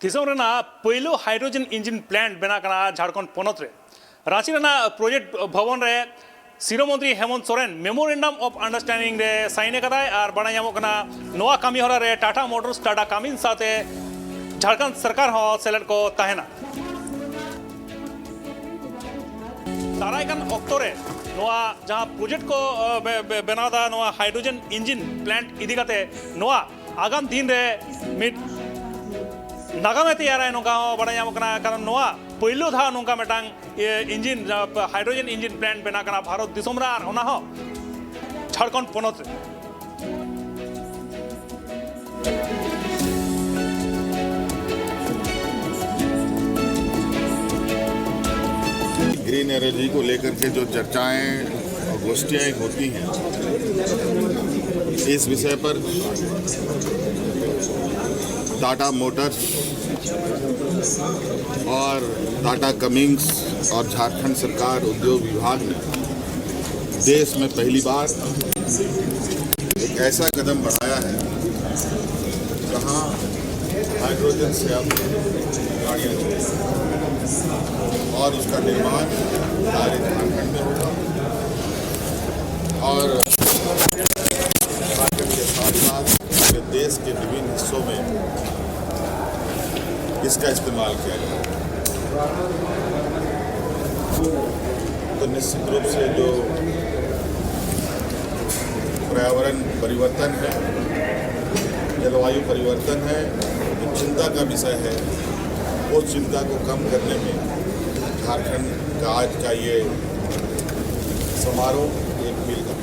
पहलो hydrogen engine plant बना झारखंड पनत रे रांची प्रोजेक्ट भवन रे सिरो मंत्री Hemant Soren memorandum of understanding रे साइन कदाय और बड़ा नवा कामी हरा रे टाटा मोटर्स टाटा कामिन साथे झारखंड सरकार हो सेलेक्ट को तहना दारायकान ऑक्टो रे नवा जहां प्रोजेक्ट को बनादा नवा हाइड्रोजन इंजिन प्लांट इदी काते नवा आगाम दिन रे मिड नागामे तैयार नौका बड़ा कारण नवा पहलो धा नौका मेटांग इंजिन हाइड्रोजन इंजिन प्लांट बना भारत दिसम रे और झारखंड पनत ग्रीन एनर्जी को लेकर के जो चर्चाएं और गोष्ठियाँ होती हैं, इस विषय पर टाटा मोटर्स और टाटा कमिंस और झारखंड सरकार उद्योग विभाग ने देश में पहली बार एक ऐसा कदम बढ़ाया है जहां हाइड्रोजन से अब गाड़ियाँ चलेंगी और उसका निर्माण सारे झारखंड में होगा और झारखंड के साथ साथ देश के विभिन्न हिस्सों में इसका इस्तेमाल किया जाएगा। तो निश्चित रूप से जो पर्यावरण परिवर्तन है, जलवायु परिवर्तन है, जो चिंता का विषय है, उस चिंता को कम करने में झारखंड का आज का ये समारोह एक मील का